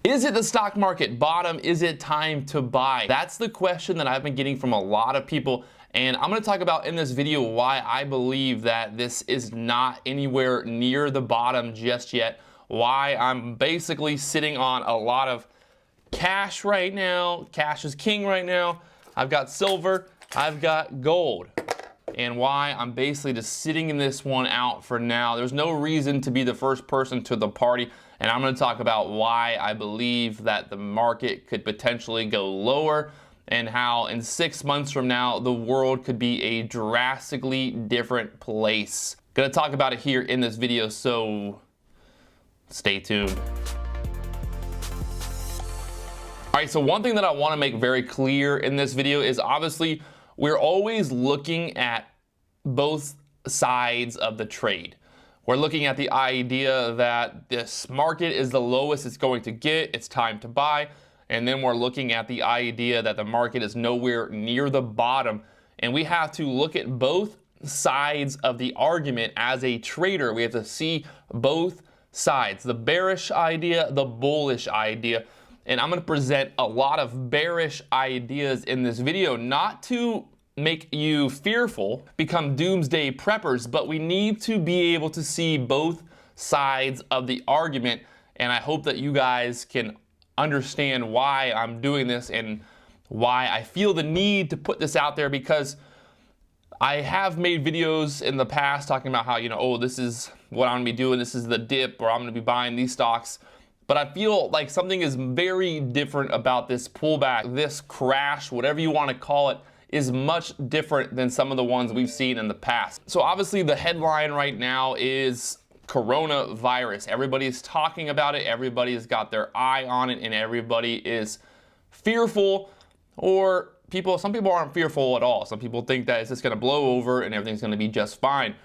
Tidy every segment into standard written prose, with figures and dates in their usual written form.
Is it the stock market bottom? Is it time to buy? That's the question that I've been getting from a lot of people, and I'm going to talk about in this video why I believe that this is not anywhere near the bottom just yet, why I'm basically sitting on a lot of cash right now. Cash is king right now. I've got silver, I've got gold, and why I'm basically just sitting in this one out for now. There's no reason to be the first person to the party, and I'm going to talk about why I believe that the market could potentially go lower and how in 6 months from now the world could be a drastically different place. Going to talk about it here in this video, so stay tuned. All right, so one thing that I want to make very clear in this video is obviously we're always looking at both sides of the trade. We're looking at the idea that this market is the lowest it's going to get, it's time to buy. And then we're looking at the idea that the market is nowhere near the bottom. And we have to look at both sides of the argument as a trader. We have to see both sides, the bearish idea, the bullish idea. And I'm going to present a lot of bearish ideas in this video, not to make you fearful, become doomsday preppers, but we need to be able to see both sides of the argument. And I hope that you guys can understand why I'm doing this and why I feel the need to put this out there, because I have made videos in the past talking about how, oh, this is what I'm going to be doing, this is the dip, or I'm going to be buying these stocks. But I feel like something is very different about this pullback, this crash, whatever you want to call it, is much different than some of the ones we've seen in the past. So obviously the headline right now is coronavirus. Everybody's talking about it, everybody's got their eye on it, and everybody is fearful, or some people aren't fearful at all. Some people think that it's just going to blow over and everything's going to be just fine.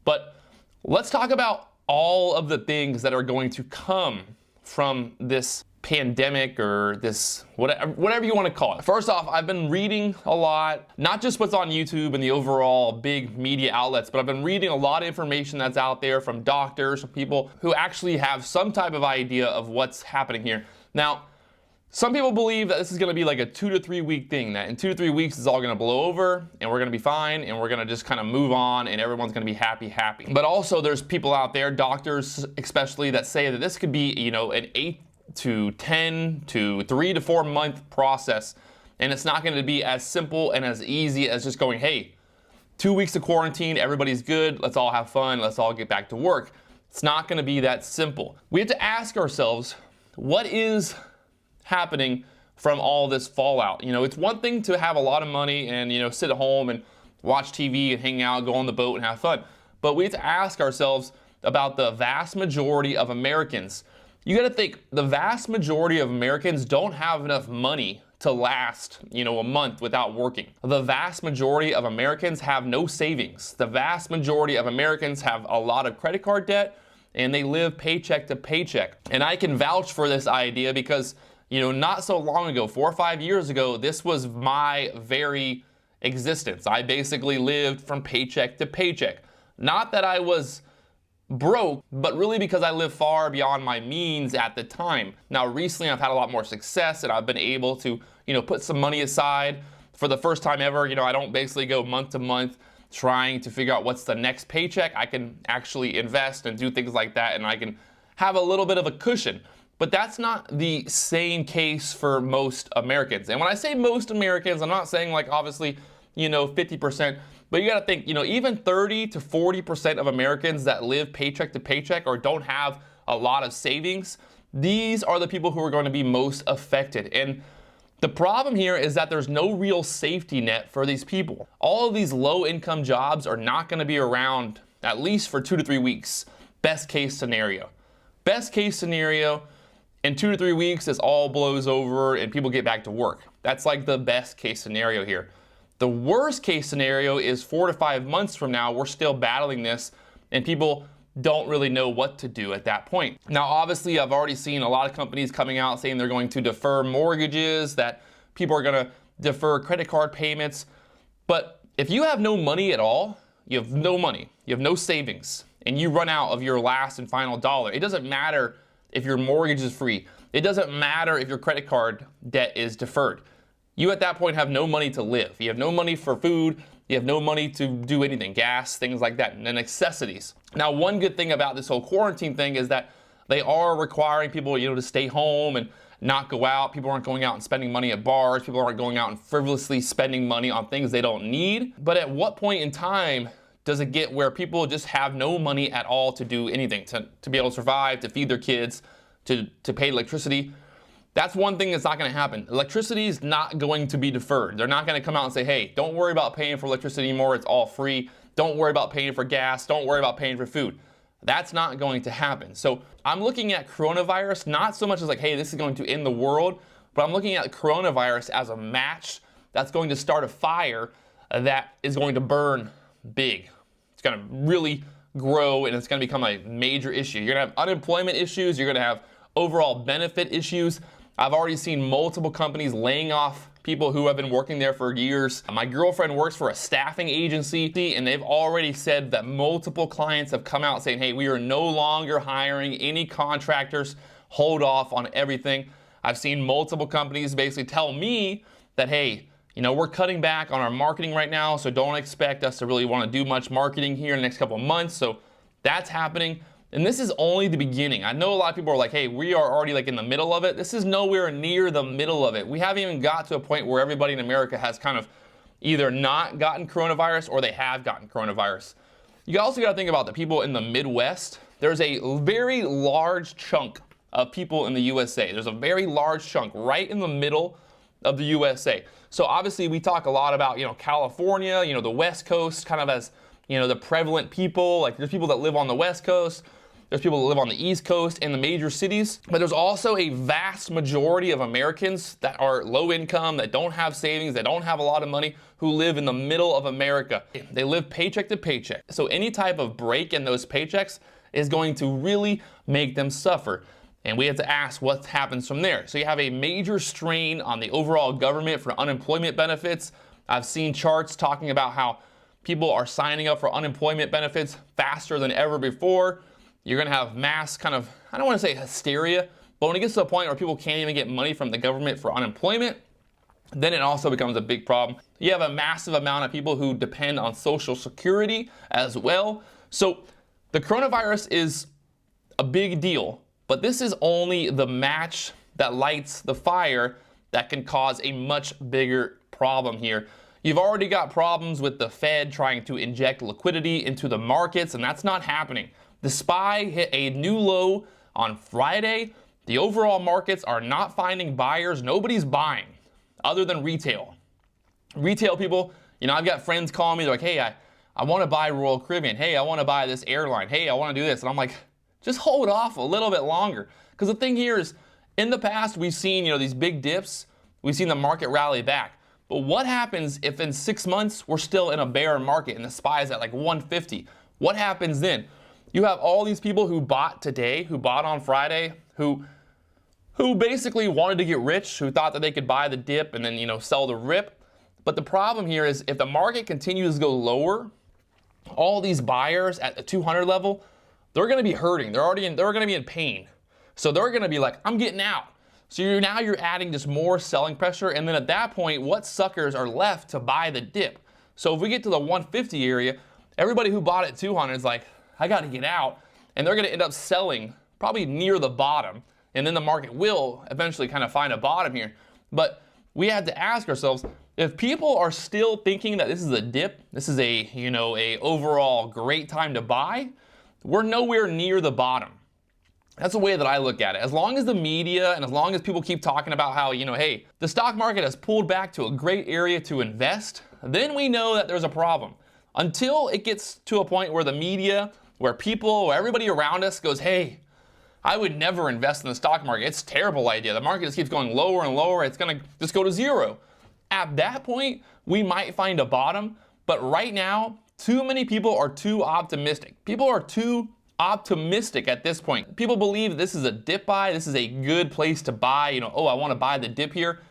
But let's talk about all of the things that are going to come from this pandemic, or this whatever you want to call it. First off, I've been reading a lot, not just what's on YouTube and the overall big media outlets, but I've been reading a lot of information that's out there from doctors, from people who actually have some type of idea of what's happening here. Now, some people believe that this is going to be like a 2 to 3 week thing, that in 2 to 3 weeks it's all going to blow over and we're going to be fine and we're going to just kind of move on and everyone's going to be happy. But also there's people out there, doctors especially, that say that this could be, an 8 to 10 to 3 to 4 month process, and it's not going to be as simple and as easy as just going, hey, 2 weeks of quarantine, everybody's good, let's all have fun, let's all get back to work. It's not going to be that simple. We have to ask ourselves, what is happening from all this fallout? It's one thing to have a lot of money and sit at home and watch TV and hang out, go on the boat and have fun, but we have to ask ourselves about the vast majority of Americans. You got to think, the vast majority of Americans don't have enough money to last, a month without working. The vast majority of Americans have no savings. The vast majority of Americans have a lot of credit card debt, and they live paycheck to paycheck. And I can vouch for this idea because, not so long ago, 4 or 5 years ago, this was my very existence. I basically lived from paycheck to paycheck. Not that I was broke, but really because I lived far beyond my means at the time. Now recently I've had a lot more success and I've been able to, put some money aside for the first time ever. I don't basically go month to month trying to figure out what's the next paycheck. I can actually invest and do things like that, and I can have a little bit of a cushion. But that's not the same case for most Americans. And when I say most Americans, I'm not saying like obviously, 50%, but you got to think, even 30 to 40% of Americans that live paycheck to paycheck or don't have a lot of savings, these are the people who are going to be most affected. And the problem here is that there's no real safety net for these people. All of these low income jobs are not going to be around at least for 2 to 3 weeks. Best case scenario. Best case scenario, in 2 to 3 weeks, this all blows over and people get back to work. That's like the best case scenario here. The worst case scenario is 4 to 5 months from now, we're still battling this and people don't really know what to do at that point. Now, obviously, I've already seen a lot of companies coming out saying they're going to defer mortgages, that people are going to defer credit card payments. But if you have no money at all, you have no money, you have no savings, and you run out of your last and final dollar, it doesn't matter if your mortgage is free. It doesn't matter if your credit card debt is deferred. You at that point have no money to live. You have no money for food. You have no money to do anything, gas, things like that, and the necessities. Now, one good thing about this whole quarantine thing is that they are requiring people, to stay home and not go out. People aren't going out and spending money at bars. People aren't going out and frivolously spending money on things they don't need. But at what point in time does it get where people just have no money at all to do anything, to be able to survive, to feed their kids, to pay electricity? That's one thing that's not going to happen. Electricity is not going to be deferred. They're not going to come out and say, hey, don't worry about paying for electricity anymore. It's all free. Don't worry about paying for gas. Don't worry about paying for food. That's not going to happen. So I'm looking at coronavirus not so much as like, hey, this is going to end the world, but I'm looking at coronavirus as a match that's going to start a fire that is going to burn big. It's going to really grow, and it's going to become a major issue. You're going to have unemployment issues. You're going to have overall benefit issues. I've already seen multiple companies laying off people who have been working there for years. My girlfriend works for a staffing agency, and they've already said that multiple clients have come out saying, hey, we are no longer hiring any contractors. Hold off on everything. I've seen multiple companies basically tell me that, hey, we're cutting back on our marketing right now, so don't expect us to really want to do much marketing here in the next couple of months. So that's happening. And this is only the beginning. I know a lot of people are like, hey, we are already like in the middle of it. This is nowhere near the middle of it. We haven't even got to a point where everybody in America has kind of either not gotten coronavirus or they have gotten coronavirus. You also got to think about the people in the Midwest. There's a very large chunk of people in the USA. There's a very large chunk right in the middle of the USA. So obviously we talk a lot about, California, the West Coast kind of as, the prevalent people. Like there's people that live on the West Coast. There's people that live on the East Coast in the major cities, but there's also a vast majority of Americans that are low income, that don't have savings, that don't have a lot of money, who live in the middle of America. They live paycheck to paycheck. So any type of break in those paychecks is going to really make them suffer. And we have to ask what happens from there. So you have a major strain on the overall government for unemployment benefits. I've seen charts talking about how people are signing up for unemployment benefits faster than ever before. You're going to have mass kind of, I don't want to say hysteria, but when it gets to a point where people can't even get money from the government for unemployment, then it also becomes a big problem. You have a massive amount of people who depend on Social Security as well. So the coronavirus is a big deal, but this is only the match that lights the fire that can cause a much bigger problem here. You've already got problems with the Fed trying to inject liquidity into the markets, and that's not happening. The SPY hit a new low on Friday. The overall markets are not finding buyers. Nobody's buying other than retail. Retail people, I've got friends calling me. They're like, hey, I want to buy Royal Caribbean. Hey, I want to buy this airline. Hey, I want to do this. And I'm like, just hold off a little bit longer. Because the thing here is, in the past, we've seen, these big dips. We've seen the market rally back. But what happens if in 6 months we're still in a bear market and the SPY is at like 150? What happens then? You have all these people who bought today, who bought on Friday, who basically wanted to get rich, who thought that they could buy the dip and then, sell the rip. But the problem here is if the market continues to go lower, all these buyers at the 200 level, they're going to be hurting. They're going to be in pain. So they're going to be like, I'm getting out. So you're adding just more selling pressure. And then at that point, what suckers are left to buy the dip? So if we get to the 150 area, everybody who bought at 200 is like, I got to get out. And they're going to end up selling probably near the bottom. And then the market will eventually kind of find a bottom here. But we have to ask ourselves, if people are still thinking that this is a dip, this is a overall great time to buy, we're nowhere near the bottom. That's the way that I look at it. As long as the media and as long as people keep talking about how, hey, the stock market has pulled back to a great area to invest, then we know that there's a problem. Until it gets to a point where the media, where people, or everybody around us goes, hey, I would never invest in the stock market. It's a terrible idea. The market just keeps going lower and lower. It's going to just go to zero. At that point, we might find a bottom. But right now, too many people are too optimistic. People are too optimistic at this point. People believe this is a dip buy. This is a good place to buy. Oh, I want to buy the dip here.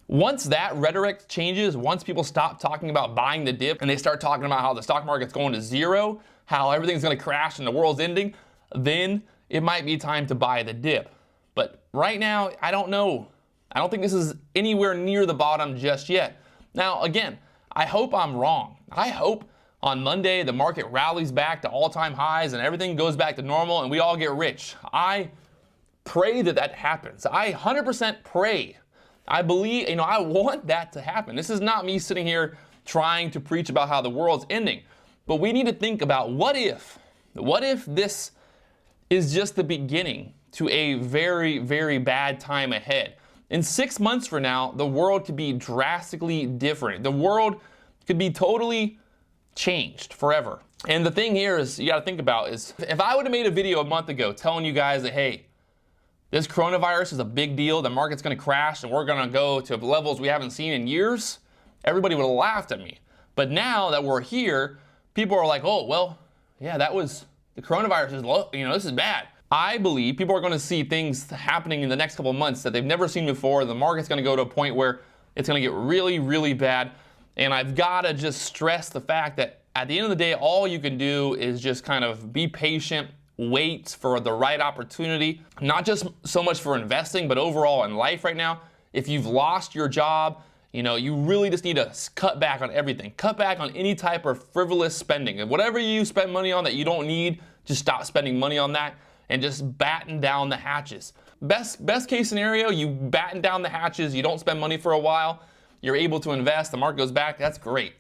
Once that rhetoric changes, once people stop talking about buying the dip and they start talking about how the stock market's going to zero, how everything's going to crash and the world's ending, then it might be time to buy the dip. But right now, I don't know. I don't think this is anywhere near the bottom just yet. Now, again, I hope I'm wrong. I hope on Monday the market rallies back to all-time highs and everything goes back to normal and we all get rich. I pray that that happens. I 100% pray. I believe, I want that to happen. This is not me sitting here trying to preach about how the world's ending. But we need to think about what if this is just the beginning to a very, very bad time ahead. In 6 months from now, the world could be drastically different. The world could be totally changed forever. And the thing here is, you got to think about is, if I would have made a video a month ago telling you guys that, hey, this coronavirus is a big deal, the market's going to crash and we're going to go to levels we haven't seen in years, everybody would have laughed at me. But now that we're here, people are like, oh, well, yeah, the coronavirus is low, this is bad. I believe people are going to see things happening in the next couple of months that they've never seen before. The market's going to go to a point where it's going to get really, really bad. And I've got to just stress the fact that at the end of the day, all you can do is just kind of be patient, wait for the right opportunity, not just so much for investing, but overall in life right now. If you've lost your job, you really just need to cut back on everything. Cut back on any type of frivolous spending. And whatever you spend money on that you don't need, just stop spending money on that and just batten down the hatches. Best case scenario, you batten down the hatches, you don't spend money for a while, you're able to invest, the market goes back, that's great.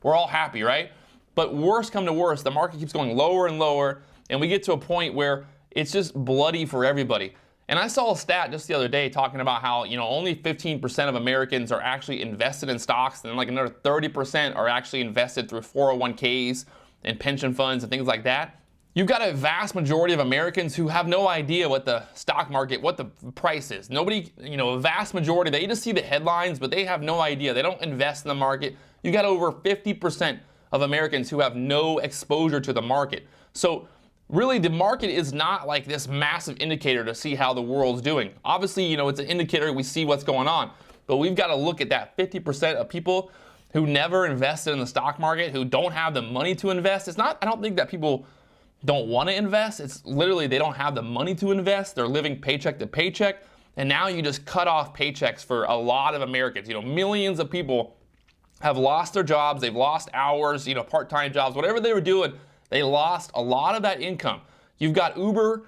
We're all happy, right? But worst come to worst, the market keeps going lower and lower, and we get to a point where it's just bloody for everybody. And I saw a stat just the other day talking about how, only 15% of Americans are actually invested in stocks, and like another 30% are actually invested through 401ks and pension funds and things like that. You've got a vast majority of Americans who have no idea what the stock market, what the price is. Nobody, a vast majority, they just see the headlines, but they have no idea. They don't invest in the market. You've got over 50% of Americans who have no exposure to the market. So really, the market is not like this massive indicator to see how the world's doing. Obviously, it's an indicator, we see what's going on, but we've got to look at that 50% of people who never invested in the stock market, who don't have the money to invest. I don't think that people don't want to invest. It's literally they don't have the money to invest. They're living paycheck to paycheck. And now you just cut off paychecks for a lot of Americans. Millions of people have lost their jobs. They've lost hours, part-time jobs, whatever they were doing. They lost a lot of that income. You've got Uber.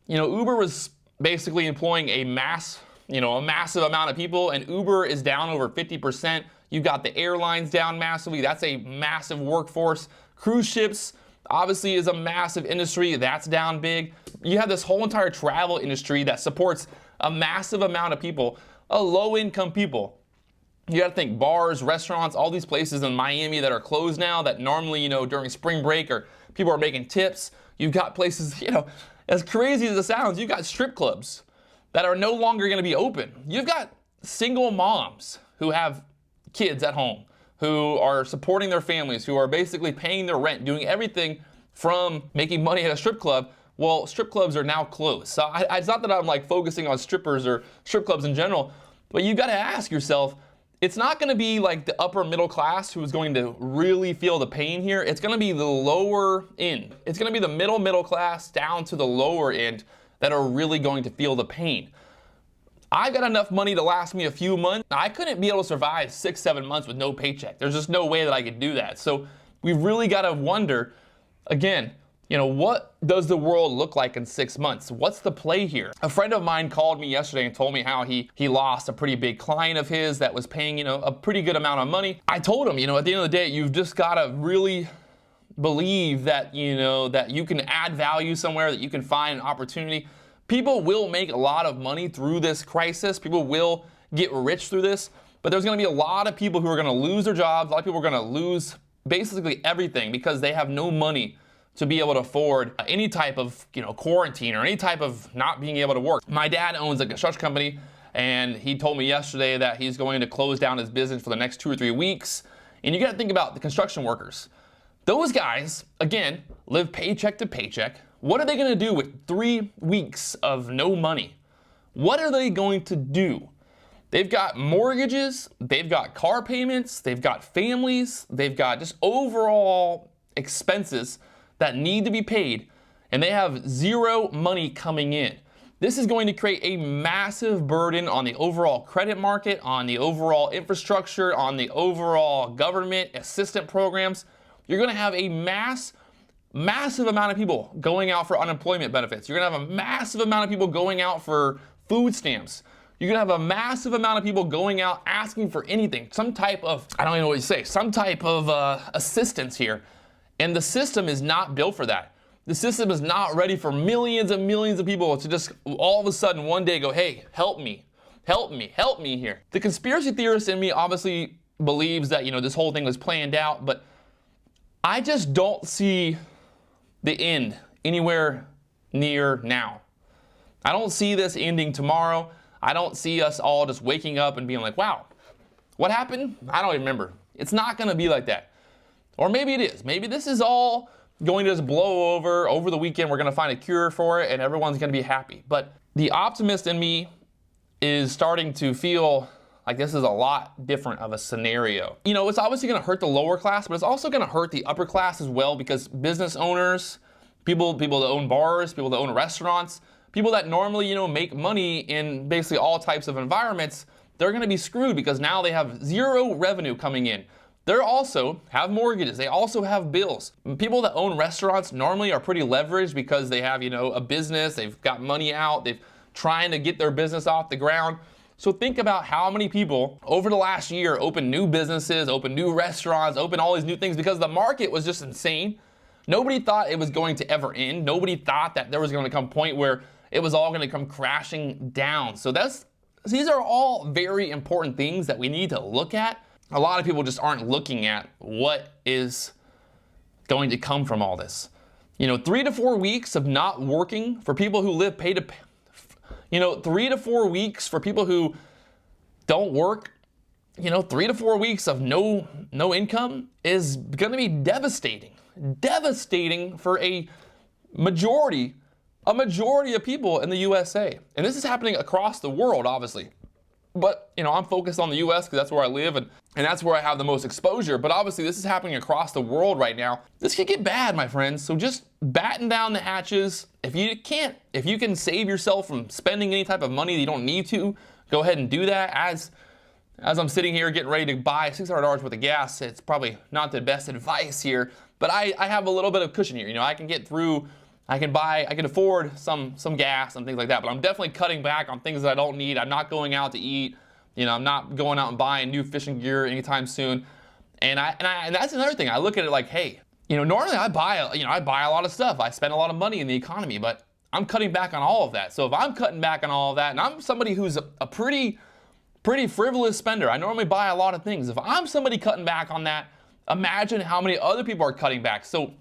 Uber was basically employing a massive amount of people, and Uber is down over 50%. You've got the airlines down massively. That's a massive workforce. Cruise ships obviously is a massive industry. That's down big. You have this whole entire travel industry that supports a massive amount of people, low-income people. You got to think bars, restaurants, all these places in Miami that are closed now that normally, during spring break or people are making tips. You've got places, as crazy as it sounds, you've got strip clubs that are no longer going to be open. You've got single moms who have kids at home, who are supporting their families, who are basically paying their rent, doing everything from making money at a strip club. Well, strip clubs are now closed. So it's not that I'm like focusing on strippers or strip clubs in general, but you got to ask yourself, it's not going to be like the upper middle class who is going to really feel the pain here. It's going to be the lower end. It's going to be the middle class down to the lower end that are really going to feel the pain. I've got enough money to last me a few months. I couldn't be able to survive 6-7 months with no paycheck. There's just no way that I could do that. So we've really got to wonder, again, what does the world look like in 6 months? What's the play here? A friend of mine called me yesterday and told me how he lost a pretty big client of his that was paying, a pretty good amount of money. I told him, at the end of the day, you've just got to really believe that, that you can add value somewhere, that you can find an opportunity. People will make a lot of money through this crisis. People will get rich through this, but there's going to be a lot of people who are going to lose their jobs. A lot of people are going to lose basically everything because they have no money to be able to afford any type of, quarantine or any type of not being able to work. My dad owns a construction company, and he told me yesterday that he's going to close down his business for the next 2 or 3 weeks. And you got to think about the construction workers. Those guys, again, live paycheck to paycheck. What are they going to do with 3 weeks of no money? What are they going to do? They've got mortgages, they've got car payments, they've got families, they've got just overall expenses that need to be paid, and they have zero money coming in. This is going to create a massive burden on the overall credit market, on the overall infrastructure, on the overall government assistance programs. You're going to have a massive amount of people going out for unemployment benefits. You're going to have a massive amount of people going out for food stamps. You're going to have a massive amount of people going out asking for anything, some type of, I don't even know what you say, some type of assistance here. And the system is not built for that. The system is not ready for millions and millions of people to just all of a sudden one day go, hey, help me, help me, help me here. The conspiracy theorist in me obviously believes that, this whole thing was planned out, but I just don't see the end anywhere near now. I don't see this ending tomorrow. I don't see us all just waking up and being like, wow, what happened? I don't even remember. It's not going to be like that. Or maybe it is. Maybe this is all going to just blow over the weekend. We're going to find a cure for it and everyone's going to be happy. But the optimist in me is starting to feel like this is a lot different of a scenario. It's obviously going to hurt the lower class, but it's also going to hurt the upper class as well, because business owners, people that own bars, people that own restaurants, people that normally, make money in basically all types of environments, they're going to be screwed because now they have zero revenue coming in. They also have mortgages. They also have bills. People that own restaurants normally are pretty leveraged because they have, a business. They've got money out. They've trying to get their business off the ground. So think about how many people over the last year opened new businesses, opened new restaurants, opened all these new things because the market was just insane. Nobody thought it was going to ever end. Nobody thought that there was going to come a point where it was all going to come crashing down. So these are all very important things that we need to look at. A lot of people just aren't looking at what is going to come from all this. 3 to 4 weeks of not working for people who live pay to pay. 3 to 4 weeks for people who don't work. 3 to 4 weeks of no income is going to be devastating. Devastating for a majority of people in the USA. And this is happening across the world, obviously. But, I'm focused on the US because that's where I live and that's where I have the most exposure. But obviously this is happening across the world right now. This could get bad, my friends. So just batten down the hatches. If you can save yourself from spending any type of money that you don't need to, go ahead and do that. As I'm sitting here getting ready to buy $600 worth of gas, it's probably not the best advice here, but I have a little bit of cushion here. I can get through, I can afford some gas and things like that, but I'm definitely cutting back on things that I don't need. I'm not going out to eat. I'm not going out and buying new fishing gear anytime soon. And that's another thing. I look at it like, hey, normally I buy a lot of stuff. I spend a lot of money in the economy, but I'm cutting back on all of that. So if I'm cutting back on all of that, and I'm somebody who's a pretty frivolous spender, I normally buy a lot of things. If I'm somebody cutting back on that, imagine how many other people are cutting back. So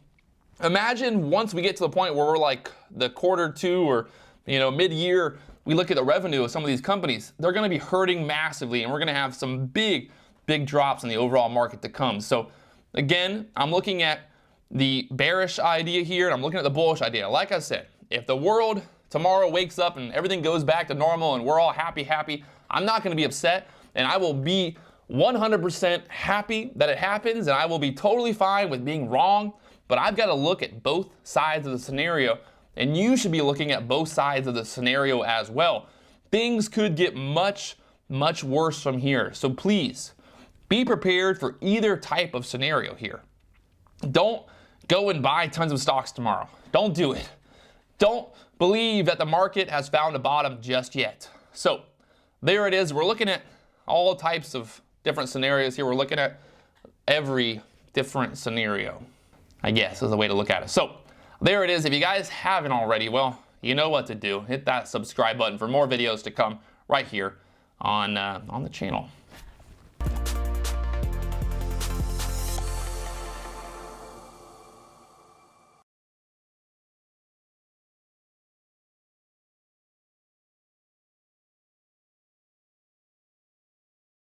imagine once we get to the point where we're like the quarter two or mid-year, we look at the revenue of some of these companies, they're going to be hurting massively, and we're going to have some big drops in the overall market to come. So again, I'm looking at the bearish idea here, and I'm looking at the bullish idea. Like I said, if the world tomorrow wakes up and everything goes back to normal and we're all happy, I'm not going to be upset, and I will be 100% happy that it happens, and I will be totally fine with being wrong. But I've got to look at both sides of the scenario, and you should be looking at both sides of the scenario as well. Things could get much worse from here. So please be prepared for either type of scenario here. Don't go and buy tons of stocks tomorrow. Don't do it. Don't believe that the market has found a bottom just yet. So there it is. We're looking at all types of different scenarios here. We're looking at every different scenario, I guess, is the way to look at it. So there it is. If you guys haven't already, well, you know what to do. Hit that subscribe button for more videos to come right here on the channel.